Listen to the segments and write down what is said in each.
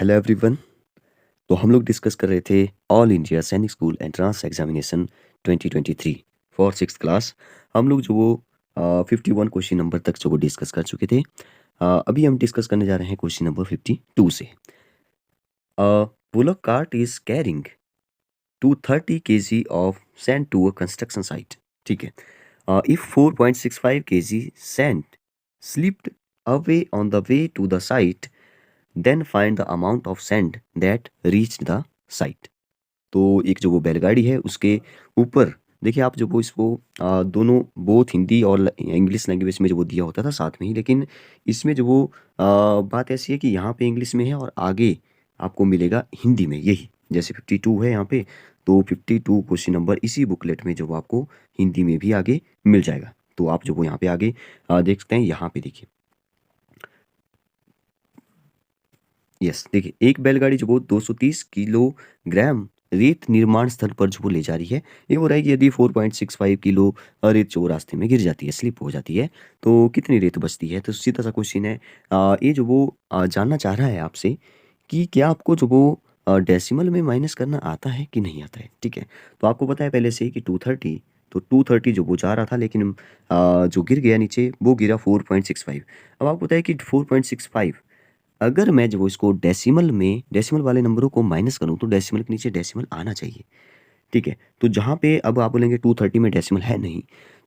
Hello everyone. तो हम लोग डिस्कस कर रहे थे ऑल इंडिया सैनिक school entrance examination 2023 for six class. हम लोग जो वो 51 क्वेश्चन नंबर तक जो वो डिस्कस कर चुके थे। अभी हम डिस्कस करने जा रहे हैं क्वेश्चन नंबर 52 से। Bullock cart is carrying 230 kg of sand to a construction site. ठीक है। If 4.65 kg sand slipped away on the way to the site, then find the amount of sand that reach the site. तो एक जो वो बैलगाड़ी है उसके ऊपर देखिए आप जो वो इसको दोनों बोथ हिंदी और इंग्लिश लैंग्वेज में जो वो दिया होता था साथ में ही, लेकिन इसमें जो वो बात ऐसी है कि यहाँ पे इंग्लिश में है और आगे आपको मिलेगा हिंदी में। यही जैसे 52 है यहाँ पे, तो 52 क्वेश्चन नंबर इसी बुकलेट में जो वो आपको हिंदी में भी आगे मिल जाएगा। तो आप जो वो यहाँ पे आगे देख सकते हैं। यहाँ पे देखिए, यस देखिए, एक बैलगाड़ी जो वो 230 किलोग्राम रेत निर्माण स्थल पर जो वो ले जा रही है। ये हो रहा है कि यदि 4.65 किलो रेत जो वो रास्ते में गिर जाती है, स्लिप हो जाती है, तो कितनी रेत बचती है। तो सीधा सा क्वेश्चन है। ये जो वो जानना चाह रहा है आपसे कि क्या आपको जो वो डेसिमल में माइनस करना आता है कि नहीं आता है। ठीक है। तो आपको पता है पहले से ही कि 230, तो 230 जो वो जा रहा था, लेकिन जो गिर गया नीचे वो गिरा 4.65। अब आपको पता है कि 4.65 अगर मैं जो इसको डेसिमल में, डेसिमल वाले नंबरों को माइनस करूँ तो डेसिमल के नीचे डेसिमल आना चाहिए। ठीक है। तो जहाँ पे अब आप बोलेंगे 230 में डेसिमल है नहीं,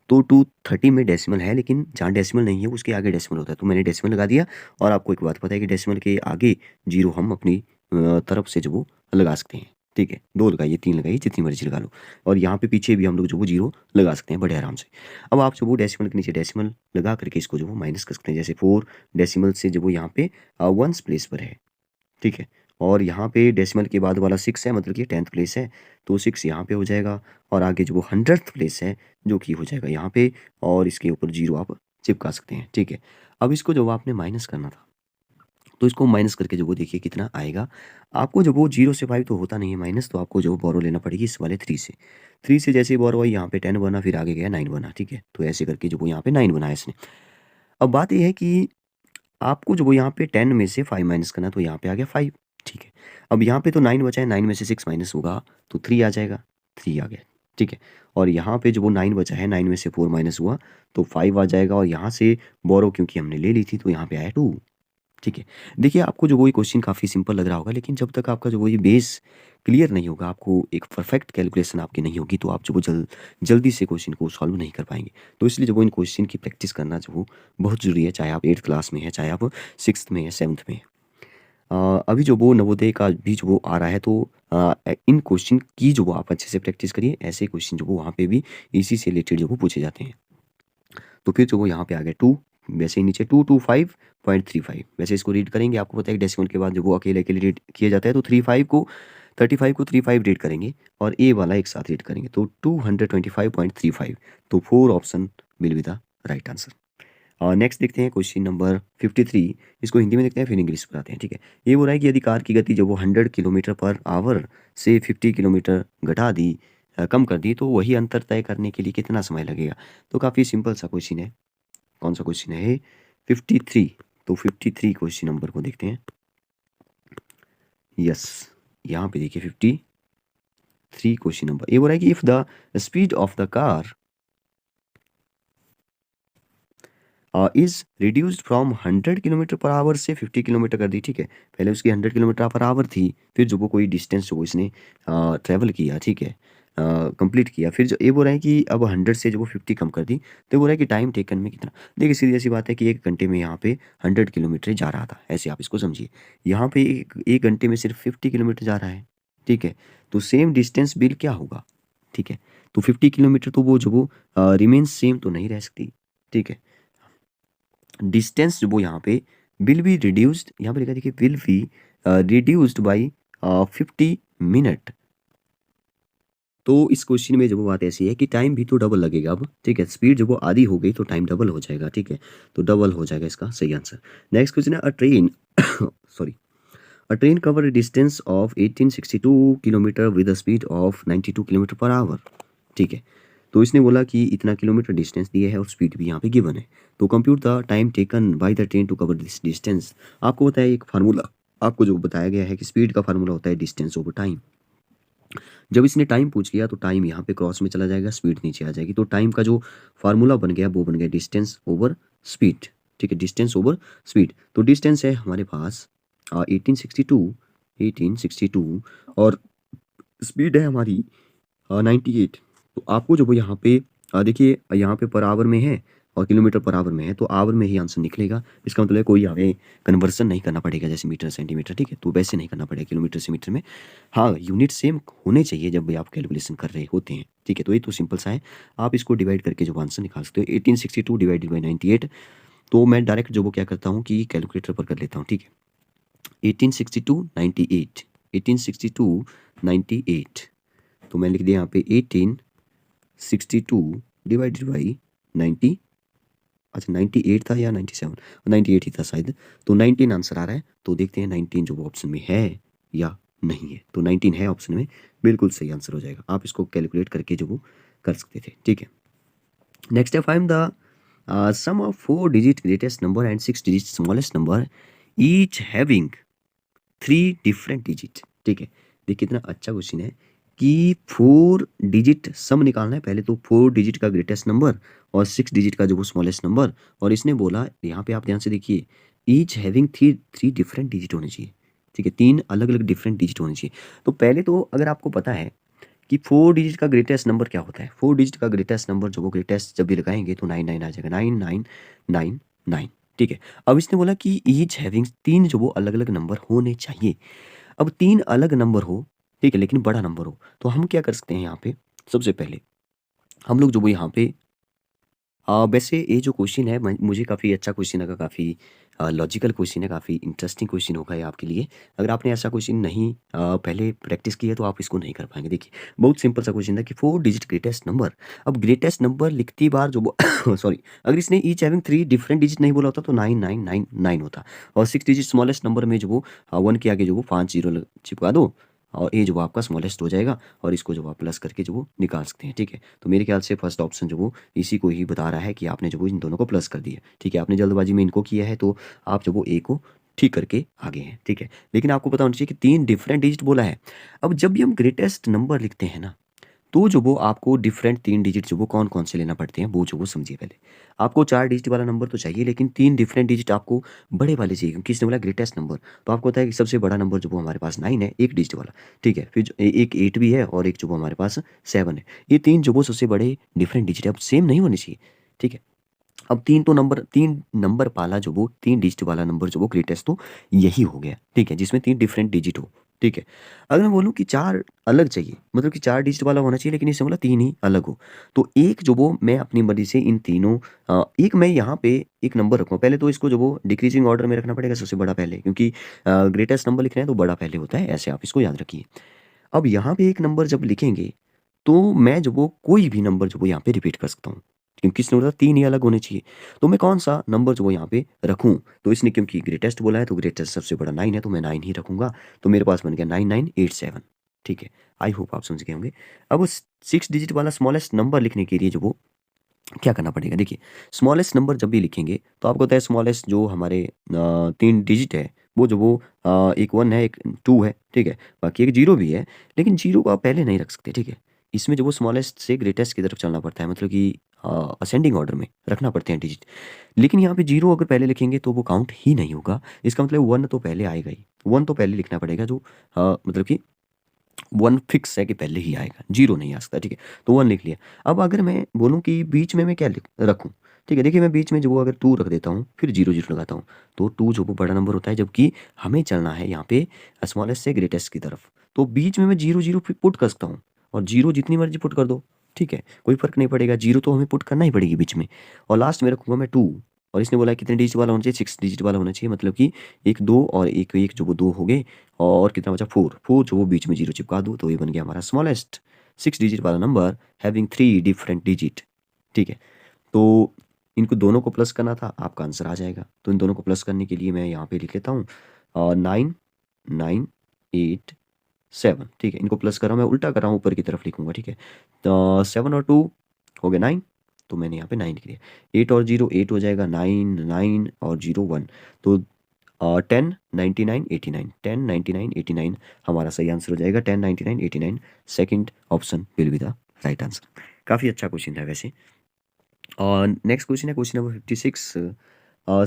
तो 230 में डेसिमल है, लेकिन जहाँ डेसिमल नहीं है उसके आगे डेसिमल होता है। तो मैंने डेसिमल लगा दिया। और आपको एक बात पता है कि डेसिमल के आगे जीरो हम अपनी तरफ से जो वो लगा सकते हैं। ठीक है, 2 लगाइए, 3 लगाइए, जितनी मर्जी लगा लो। और यहाँ पे पीछे भी हम लोग जो वो जीरो लगा सकते हैं बड़े आराम से। अब आप जो वो डेसिमल के नीचे डेसिमल लगा करके इसको जो वो माइनस कर सकते हैं। जैसे 4 डेसिमल से जो वो यहाँ पे वंस प्लेस पर है। ठीक है। और यहाँ पे डेसिमल के बाद वाला 6 है, मतलब कि 10th प्लेस है, तो 6 यहाँ पे हो जाएगा। और आगे जो वो 100th प्लेस है जो कि हो जाएगा यहाँ पे, और इसके ऊपर जीरो आप चिपका सकते हैं। ठीक है। अब इसको जो आपने माइनस करना था, तो इसको माइनस करके जो वो देखिए कितना आएगा। आपको जो वो 0 से 5 तो होता नहीं है माइनस, तो आपको जो बोरो लेना पड़ेगी इस वाले 3 से। 3 से जैसे ही बोरो आई, यहाँ पे 10 बना, फिर आगे गया 9 बना। ठीक है। तो ऐसे करके जो वो यहाँ पे 9 बनाया इसने। अब बात ये है कि आपको जो वो यहाँ पे 10 में से 5 माइनस करना है, तो यहाँ पे आ गया 5। ठीक है। अब यहाँ पे तो 9 बचा है, 9 में से 6 माइनस होगा तो 3 आ जाएगा, 3 आ गया। ठीक है। और यहाँ पे जो वो 9 बचा है, 9 में से 4 माइनस हुआ तो 5 आ जाएगा। और यहाँ से बोरो क्योंकि हमने ले ली थी, तो यहाँ पे आया 2। ठीक है। देखिए आपको जो वो ये क्वेश्चन काफ़ी सिंपल लग रहा होगा, लेकिन जब तक आपका जो वो ये बेस क्लियर नहीं होगा, आपको एक परफेक्ट कैलकुलेशन आपकी नहीं होगी, तो आप जो वो जल्दी से क्वेश्चन को सॉल्व नहीं कर पाएंगे। तो इसलिए जो वो इन क्वेश्चन की प्रैक्टिस करना जो वो बहुत ज़रूरी है, चाहे आप 8th क्लास में है, चाहे आप 6th में है, 7th में है। अभी जो वो नवोदय का भी जो वो आ रहा है, तो इन क्वेश्चन की जो वो आप अच्छे से प्रैक्टिस करिए। ऐसे क्वेश्चन जो वो वहाँ पे भी इसी से रिलेटेड जो वो पूछे जाते हैं। तो फिर जो वो यहाँ पे आ गया 2, वैसे ही नीचे 225.35। वैसे इसको रीड करेंगे, आपको पता है कि डेसिमल के बाद जो वो अकेले अकेले रीड किया जाता है, तो 35 को 35 रीड करेंगे और ए वाला एक साथ रीड करेंगे, तो 225.35। तो 4 option will be the right answer. और नेक्स्ट देखते हैं क्वेश्चन नंबर 53। इसको हिंदी में देखते हैं, फिर इंग्लिश पर आते हैं। ठीक है। ये बोल रहा है कि यदि कार की गति जो वो 100 किलोमीटर पर आवर से 50 किलोमीटर घटा दी, कम कर दी, तो वही अंतर तय करने के लिए कितना समय लगेगा। तो काफ़ी सिंपल सा क्वेश्चन है। कौन सा क्वेश्चन है? 53। तो 53 क्वेश्चन नंबर को देखते हैं। यस, यहाँ पे देखिए 53 क्वेश्चन नंबर। ये बोल रहा है कि if the speed of the car is reduced from 100 kilometre per hour से 50 किलोमीटर कर दी। ठीक है। पहले उसकी 100 किलोमीटर पर आवर थी, फिर जो वो कोई डिस्टेंस जो इसने ट्रेवल किया, ठीक है, कंप्लीट किया, फिर जो ये बोल रहा है कि अब 100 से जो वो 50 कम कर दी, तो बोल रहा है कि टाइम टेकन में कितना। देखिए सीधी सी बात है कि 1 घंटे में यहाँ पे 100 किलोमीटर जा रहा था, ऐसे आप इसको समझिए। यहाँ पे एक घंटे में सिर्फ 50 किलोमीटर जा रहा है। ठीक है। तो सेम डिस्टेंस बिल क्या होगा? ठीक है। तो 50 किलोमीटर तो वो जो वो रिमेन सेम तो नहीं रह सकती। ठीक है। डिस्टेंस जो वो यहाँ पे विल बी रिड्यूस्ड, यहाँ पे लिखा देखिए will be reduced by 50 minute. तो इस क्वेश्चन में जो वो बात ऐसी है कि टाइम भी तो डबल लगेगा अब। ठीक है। स्पीड जब वो आधी हो गई तो टाइम डबल हो जाएगा। ठीक है। तो डबल हो जाएगा इसका सही आंसर। नेक्स्ट क्वेश्चन है अ train sorry, a train cover distance of 1862 kilometre with a speed of 92 kilometre per hour. ठीक है। तो इसने बोला कि इतना किलोमीटर डिस्टेंस दिया है और स्पीड भी यहाँ पे गिवन है। तो compute the time taken by the train to cover this distance. आपको बताया एक फार्मूला आपको जो बताया गया है कि स्पीड का फार्मूला होता है डिस्टेंस ओवर टाइम। जब इसने टाइम पूछ लिया तो टाइम यहाँ पे क्रॉस में चला जाएगा, स्पीड नीचे आ जाएगी। तो टाइम का जो फार्मूला बन गया वो बन गया डिस्टेंस ओवर स्पीड। ठीक है, डिस्टेंस ओवर स्पीड। तो डिस्टेंस है हमारे पास 1862 और स्पीड है हमारी 98। तो आपको जो वो यहाँ पे देखिए यहाँ पे पर आवर में है और किलोमीटर पर आवर में है, तो आवर में ही आंसर निकलेगा। इसका मतलब है कोई हमें कन्वर्सन नहीं करना पड़ेगा जैसे मीटर सेंटीमीटर। ठीक है, तो वैसे नहीं करना पड़ेगा किलोमीटर से मीटर में। हाँ, यूनिट सेम होने चाहिए जब भी आप कैलकुलेशन कर रहे होते हैं। ठीक है, तो ये तो सिंपल सा है, आप इसको डिवाइड करके जो आंसर निकाल सकते हो 1862 डिवाइडेड बाई 98। तो मैं डायरेक्ट जो वो क्या करता हूँ कि कैलकुलेटर पर कर लेता हूँ। ठीक है, 1862 98, 1862 98। तो मैं लिख दिया यहाँ पे 1862 डिवाइडेड बाई 90। अच्छा 98 था या 97, 98 ही था शायद। तो 19 आंसर आ रहा है। तो देखते हैं 19 जो ऑप्शन में है या नहीं है। तो 19 है ऑप्शन में, बिल्कुल सही आंसर हो जाएगा। आप इसको कैलकुलेट करके जो वो कर सकते थे। ठीक है, नेक्स्ट है find the sum of 4 digit greatest number and 6 digit smallest number each having 3 different digit. ठीक है, देखिए कितना अच्छा क्वेश्चन है कि 4 डिजिट सम निकालना है। पहले तो 4 डिजिट का ग्रेटेस्ट नंबर और 6 डिजिट का जो वो स्मॉलेस्ट नंबर। और इसने बोला यहाँ पे आप ध्यान से देखिए each having three different digit होने चाहिए। ठीक है, 3 अलग अलग डिफरेंट डिजिट होने चाहिए। तो पहले तो अगर आपको पता है कि 4 डिजिट का ग्रेटेस्ट नंबर क्या होता है, 4 डिजिट का ग्रेटेस्ट नंबर जो वो ग्रेटेस्ट जब भी लगाएंगे तो 99 आ जाएगा, 9999। ठीक है, अब इसने बोला कि ईच हैविंग 3 जो वो अलग अलग नंबर होने चाहिए। अब 3 अलग नंबर हो, ठीक है, लेकिन बड़ा नंबर हो, तो हम क्या कर सकते हैं यहाँ पे। सबसे पहले हम लोग जो वो यहाँ पे वैसे ये जो क्वेश्चन है मुझे काफ़ी अच्छा क्वेश्चन लगा, काफ़ी लॉजिकल क्वेश्चन है, काफ़ी इंटरेस्टिंग क्वेश्चन होगा ये आपके लिए। अगर आपने ऐसा क्वेश्चन नहीं पहले प्रैक्टिस की है तो आप इसको नहीं कर पाएंगे। देखिए बहुत सिंपल सा क्वेश्चन था कि 4 डिजिट ग्रेटेस्ट नंबर। अब ग्रेटेस्ट नंबर लिखती बार जो वो सॉरी, अगर इसने ईच हैविंग 3 डिफरेंट डिजिट नहीं बोला होता तो 9999 होता। और 6 डिजिट स्मॉलेस्ट नंबर में जो वो 1 के आगे जो वो 5 जीरो चिपका दो और ये जो वो आपका स्मॉलेस्ट हो जाएगा। और इसको जो आप प्लस करके जो वो निकाल सकते हैं। ठीक है, तो मेरे ख्याल से फर्स्ट ऑप्शन जो वो इसी को ही बता रहा है कि आपने जो वो इन दोनों को प्लस कर दिया। ठीक है, आपने जल्दबाजी में इनको किया है तो आप जो वो ए को ठीक करके आगे हैं। ठीक है, लेकिन आपको पता होना चाहिए कि 3 डिफरेंट डिजिट बोला है। अब जब भी हम ग्रेटेस्ट नंबर लिखते हैं ना, तो जो वो आपको डिफरेंट 3 डिजिट जो वो कौन-कौन से लेना पड़ते हैं वो जो वो समझिए पहले। आपको 4 डिजिट वाला नंबर तो चाहिए लेकिन 3 डिफरेंट डिजिट आपको बड़े वाले चाहिए क्योंकि इसने बोला ग्रेटेस्ट नंबर। तो आपको पता है कि सबसे बड़ा नंबर जो वो हमारे पास 9 है, 1 डिजिट वाला। ठीक है, फिर जो एक 8 भी है और एक जो वो हमारे पास 7 है। ये 3 जो वो सबसे बड़े डिफरेंट डिजिट है, अब सेम नहीं होने चाहिए। ठीक है, अब 3 नंबर पाला जो वो 3 डिजिट वाला नंबर जो वो ग्रेटेस्ट तो यही हो गया। ठीक है, जिसमें 3 डिफरेंट डिजिट हो। ठीक है, अगर मैं बोलूँ कि 4 अलग चाहिए, मतलब कि 4 डिजिट वाला होना चाहिए लेकिन इससे बोला 3 ही अलग हो। तो एक जो वो मैं अपनी मर्ज़ी से इन तीनों एक मैं यहाँ पे एक नंबर रखूँगा। पहले तो इसको जो वो डिक्रीज़िंग ऑर्डर में रखना पड़ेगा, सबसे बड़ा पहले, क्योंकि ग्रेटेस्ट नंबर लिख रहे हैं तो बड़ा पहले होता है, ऐसे आप इसको याद रखिए। अब यहाँ पे एक नंबर जब लिखेंगे तो मैं जो वो कोई भी नंबर जो वो यहाँ पे रिपीट कर सकता हूँ क्योंकि इसने बोला 3 ही अलग होने चाहिए। तो मैं कौन-सा नंबर जो वो यहाँ पे रखूँ? तो इसने क्योंकि ग्रेटेस्ट बोला है तो ग्रेटेस्ट सबसे बड़ा 9 है तो मैं 9 ही रखूँगा। तो मेरे पास बन गया 9987। ठीक है, आई होप आप समझ गए होंगे। अब उस 6 डिजिट वाला स्मॉलेस्ट नंबर लिखने के लिए जो वो क्या करना पड़ेगा? देखिए, स्मॉलेस्ट नंबर जब भी लिखेंगे तो आपको पता है स्मॉलेस्ट जो हमारे 3 डिजिट है वो जो वो एक 1 है, एक 2 है, ठीक है? बाकी एक 0 भी है, लेकिन 0 को आप पहले नहीं रख सकते, ठीक है? इसमें जो वो स्मॉलेस्ट से ग्रेटेस्ट की तरफ चलना पड़ता है, मतलब कि असेंडिंग ऑर्डर में रखना पड़ते हैं डिजिट। लेकिन यहाँ पे 0 अगर पहले लिखेंगे तो वो काउंट ही नहीं होगा। इसका मतलब 1 तो पहले आएगा ही। 1 तो पहले लिखना पड़ेगा जो मतलब कि 1 फिक्स है कि पहले ही आएगा, 0 नहीं आ सकता, ठीक है? तो 1 लिख लिया। अब अगर मैं बोलूँ कि बीच में मैं क्या रखूँ? ठीक है, देखिए मैं बीच में जो वो अगर 2 रख देता हूँ, फिर 0, 0 लगाता हूँ, तो 2 जो वो बड़ा नंबर होता है, जबकि हमें चलना है यहाँ पे स्मॉलेस्ट से ग्रेटेस्ट की तरफ। तो बीच में मैं 0, 0 पुट कर सकता हूँ और 0 जितनी मर्ज़ी पुट कर दो, ठीक है? कोई फ़र्क नहीं पड़ेगा, 0 तो हमें पुट करना ही पड़ेगी बीच में। और लास्ट में रखूँगा मैं 2। और इसने बोला है कितने डिजिट वाला होना चाहिए? 6 डिजिट वाला होना चाहिए, मतलब कि 1 2 और 1 1 जो वो 2 हो गए और कितना बचा 4, 4 जो वो बीच में 0 चिपका दूँ तो ये बन गया हमारा स्मॉलेस्ट 6 डिजिट वाला नंबर हैविंग 3 डिफरेंट डिजिट। ठीक है, तो इनको दोनों को प्लस करना था, आपका आंसर आ जाएगा। तो इन दोनों को प्लस करने के लिए मैं यहाँ पे लिख लेता हूँ 9987। ठीक है, इनको प्लस कर रहा हूँ, मैं उल्टा कर रहा हूँ, ऊपर की तरफ लिखूँगा, ठीक है? तो 7 और 2 हो गया 9, तो मैंने यहाँ पे 9 लिख दिया। 8 और 0 8 हो जाएगा, 9 9 और 0 1। तो 10 99 89, 10 99 89 हमारा सही आंसर हो जाएगा। 10 99 89 second option will be the right answer. काफ़ी अच्छा क्वेश्चन था वैसे। और नेक्स्ट क्वेश्चन है question number 56।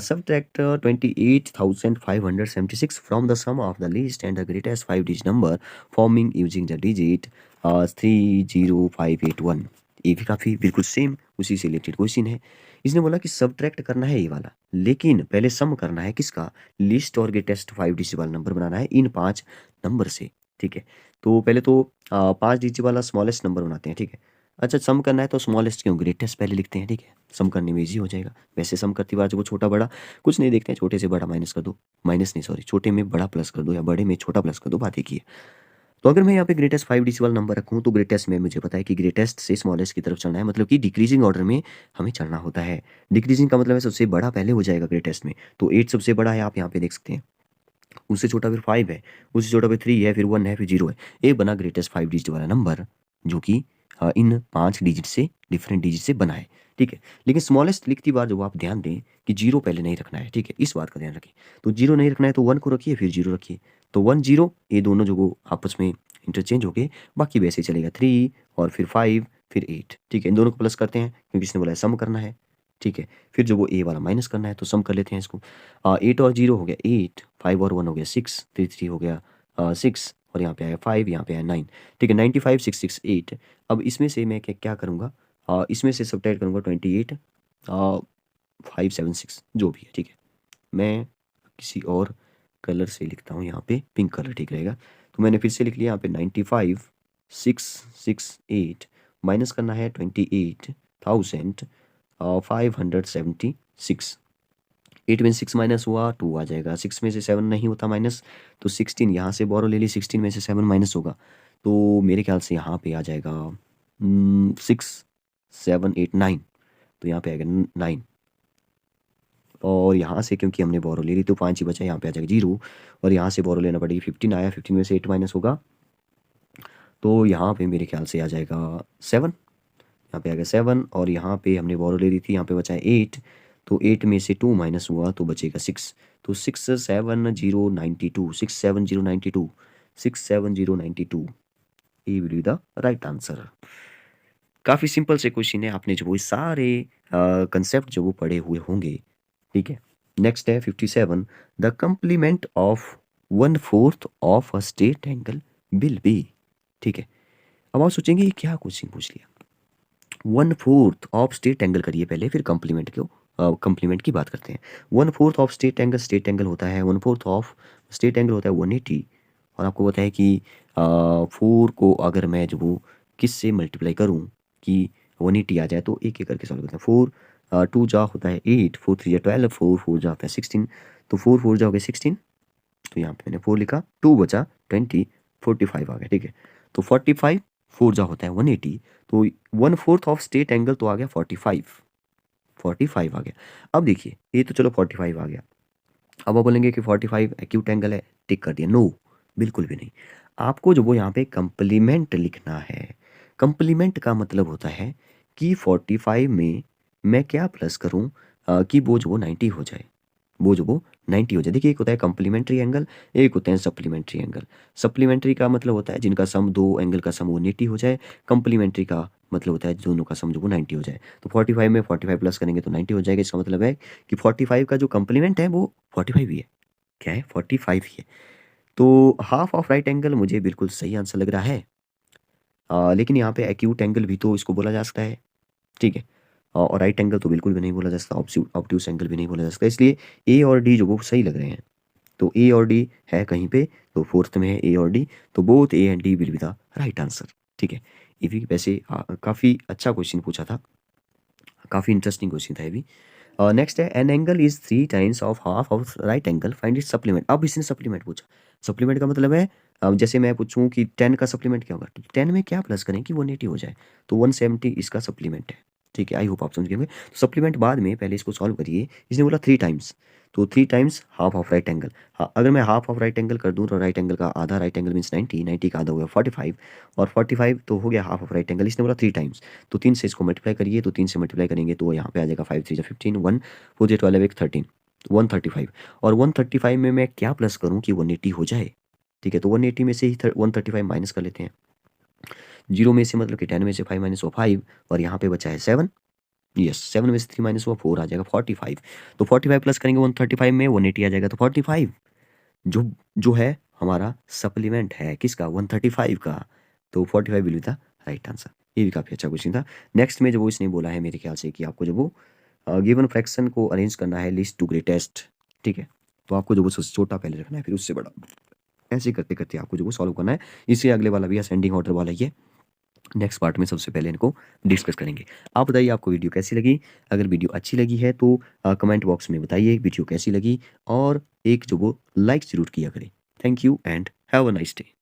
Subtract 28,576 from the sum of the least and the greatest 5-digit number forming using the digit 30581। ये भी काफ़ी बिल्कुल सेम उसी से रिलेटेड क्वेश्चन है। इसने बोला कि सब्ट्रैक्ट करना है ये वाला, लेकिन पहले सम करना है किसका, लिस्ट और ग्रेटेस्ट 5 डिजिट वाला नंबर बनाना है इन 5 नंबर से। ठीक है, तो पहले तो 5 डिजिट वाला स्मॉलेस्ट नंबर बनाते हैं। ठीक है, अच्छा सम करना है तो स्मॉलेस्ट क्यों, ग्रेटेस्ट पहले लिखते हैं। ठीक है, सम करने में इजी हो जाएगा। वैसे सम करती बार जो वो छोटा बड़ा कुछ नहीं देखते हैं, छोटे से बड़ा माइनस कर दो, माइनस नहीं सॉरी, छोटे में बड़ा प्लस कर दो या बड़े में छोटा प्लस कर दो, बात एक ही है। तो अगर मैं यहाँ पे ग्रेटेस्ट 5 डिजिट वाला नंबर रखूँ तो ग्रेटेस्ट में मुझे पता है कि ग्रेटेस्ट से स्मॉलेस्ट की तरफ चलना है, मतलब कि डिक्रीजिंग ऑर्डर में हमें चलना होता है। डिक्रीजिंग का मतलब है सबसे बड़ा पहले हो जाएगा ग्रेटेस्ट में, तो 8 सबसे बड़ा है, आप यहाँ पे देख सकते हैं। उससे छोटा फिर 5 है, उससे छोटा फिर 3 है, फिर 1 है, फिर 0 है। ये बना ग्रेटेस्ट 5 डिजिट वाला नंबर, जो कि इन 5 डिजिट से डिफरेंट डिजिट से बना है। ठीक है, लेकिन स्मॉलेस्ट लिखती बार जो आप ध्यान दें कि 0 पहले नहीं रखना है। ठीक है, इस बात का ध्यान रखें। तो 0 नहीं रखना है तो 1 को रखिए, फिर 0 रखिए, तो 1 0 ये दोनों जो वो आपस में इंटरचेंज हो गए, बाकी वैसे ही चलेगा 3 और फिर 5 फिर 8। ठीक है, इन दोनों को प्लस करते हैं क्योंकि इसने बोला सम करना है। ठीक है, फिर जो वो ए वाला माइनस करना है, तो सम कर लेते हैं इसको। 8 और 0 हो गया 8, 5 और 1 हो गया 6, 3 3 हो गया 6, और यहाँ पे आया 5, यहाँ पे आया 9। ठीक है, 95 6 6 8। अब इसमें से मैं क्या क्या करूँगा, इसमें से सब्ट्रैक्ट करूँगा 28 576 जो भी है। ठीक है, मैं किसी और कलर से लिखता हूँ, यहाँ पे पिंक कलर ठीक रहेगा। तो मैंने फिर से लिख लिया यहाँ पे 95 6 6 8 माइनस करना है 28,576। 8 में 6 माइनस हुआ 2 आ जाएगा, 6 में से 7 नहीं होता माइनस, तो 16 यहाँ से बोरो ले ली, 16 में से 7 माइनस होगा, तो मेरे ख्याल से यहाँ पे आ जाएगा 6 7 8 9, तो यहाँ पे आएगा 9। और यहाँ से क्योंकि हमने बोरो ले ली तो 5 ही बचा, यहाँ पे आ जाएगा 0, और यहाँ से बोरो लेना पड़ेगी, 15 आया, 15 में से 8 माइनस होगा, तो यहाँ पे मेरे ख्याल से आ जाएगा 7। यहाँ पे आ गया 7, और यहाँ पे हमने बोरो ले ली थी, यहाँ पे बचा है 8, तो 8 में से 2 माइनस हुआ तो बचेगा 6, तो 67092, 67092, 67092 ये will be the right answer. काफ़ी सिंपल से क्वेश्चन है, आपने जो वो सारे कंसेप्ट जो वो पढ़े हुए होंगे। ठीक है, नेक्स्ट है 57। The complement of 1/4 of a straight angle will be. ठीक है, अब आप सोचेंगे ये क्या क्वेश्चन पूछ लिया, 1/4 ऑफ स्ट्रेट एंगल करिए पहले, फिर कंप्लीमेंट को कंप्लीमेंट की बात करते हैं। 1/4 ऑफ स्ट्रेट एंगल होता है, 1/4 ऑफ स्ट्रेट एंगल होता है 180, और आपको पता है कि 4 को अगर मैं जो वो किस से मल्टीप्लाई करूँ कि 180 आ जाए, तो एक एक करके सॉल्व करते हैं। 4 2 जा होता है 8, 4 3 जा 12, 4 4 जा होता है 16, तो 4 4 जा हो गया 16, तो यहाँ पे मैंने 4 लिखा, 2 बचा 20, 45 आ गया। ठीक है, तो 45 4 जा होता है 180, तो 1/4 ऑफ स्ट्रेट एंगल तो आ गया 45, 45 आ गया। अब देखिए ये तो चलो 45 आ गया, अब आप बोलेंगे कि 45 एक्यूट एंगल है, टिक कर दिया, नो बिल्कुल भी नहीं। आपको जो वो यहाँ पे कंप्लीमेंट लिखना है। कंप्लीमेंट का मतलब होता है कि 45 में मैं क्या प्लस करूँ कि वो जो वो 90 हो जाए, वो जो वो 90 हो जाए। देखिए एक होता है कम्प्लीमेंट्री एंगल, एक होते हैं सप्लीमेंट्री एंगल। सप्लीमेंट्री का मतलब होता है जिनका सम दो एंगल का सम वो 80 हो जाए, कम्प्लीमेंट्री का मतलब होता है दोनों का सम जो वो 90 हो जाए। तो 45 में 45 प्लस करेंगे तो 90 हो जाएगा, इसका मतलब है कि 45 का जो कम्प्लीमेंट है वो 45 ही है। क्या है, 45 ही है। तो हाफ ऑफ राइट एंगल मुझे बिल्कुल सही आंसर लग रहा है, लेकिन यहाँ पे एक्यूट एंगल भी तो इसको बोला जा सकता है। ठीक है, और राइट एंगल तो बिल्कुल भी नहीं बोला जा सकता, ऑब्ट्यूस एंगल भी नहीं बोला जा सकता, इसलिए ए और डी जो वो सही लग रहे हैं। तो ए और डी है कहीं पे, तो फोर्थ में है ए और डी, तो both A and D will be the right answer. ठीक है, ये भी वैसे काफ़ी अच्छा क्वेश्चन पूछा था, काफ़ी इंटरेस्टिंग क्वेश्चन था ये भी। नेक्स्ट है an angle is 3 times of half of right angle, find it supplement. अब इसने सप्लीमेंट पूछा, सप्लीमेंट का मतलब है जैसे मैं पूछूं कि 10 का सप्लीमेंट क्या होगा, तो 10 में क्या प्लस करें कि 180 हो जाए, तो 170 इसका सप्लीमेंट है। ठीक है, आई होप आप समझ गए। तो सप्लीमेंट बाद में, पहले इसको सॉल्व करिए। इसने बोला 3 टाइम्स, तो 3 times half of right angle. हाँ, अगर मैं हाफ ऑफ राइट एंगल कर दूं तो राइट एंगल का आधा, राइट एंगल मीन्स 90, 90 का आधा हो गया 45, और 45 तो हो गया हाफ ऑफ राइट एंगल। इसने बोला 3 टाइम्स, तो 3 से इसको मल्टीप्लाई करिए, तो 3 से मल्टीप्लाई करेंगे तो यहाँ पे आ जाएगा 5 3 15, 1 4 12 1 13, 135 और 135 में मैं क्या प्लस करूँ कि 180 हो जाए, ठीक है? तो 180 में से ही 135 माइनस कर लेते हैं। 0 में से मतलब कि 10 में से 5 माइनस हुआ 5 और यहाँ पे बचा है 7। यस, 7 में से 3 माइनस हुआ 4 आ जाएगा 45। तो 45 प्लस करेंगे 135 में 180 आ जाएगा, तो 45 जो जो है हमारा सप्लीमेंट है किसका 135 का। तो 45 will be the right answer. ये भी काफ़ी अच्छा क्वेश्चन था। नेक्स्ट में जब वो इसने बोला है मेरे ख्याल से कि आपको जब वो गिवन फ्रैक्शन को अरेंज करना है लीस्ट टू ग्रेटेस्ट, ठीक है? तो आपको जो वो सबसे छोटा पहले रखना है फिर उससे बड़ा, ऐसे करते करते आपको जो वो सॉल्व करना है। इससे अगले वाला भी असेंडिंग ऑर्डर वाला ही है। नेक्स्ट पार्ट में सबसे पहले इनको डिस्कस करेंगे। आप बताइए आपको वीडियो कैसी लगी? अगर वीडियो अच्छी लगी है तो कमेंट बॉक्स में बताइए वीडियो कैसी लगी और एक जो वो लाइक ज़रूर किया करें। Thank you and have a nice day.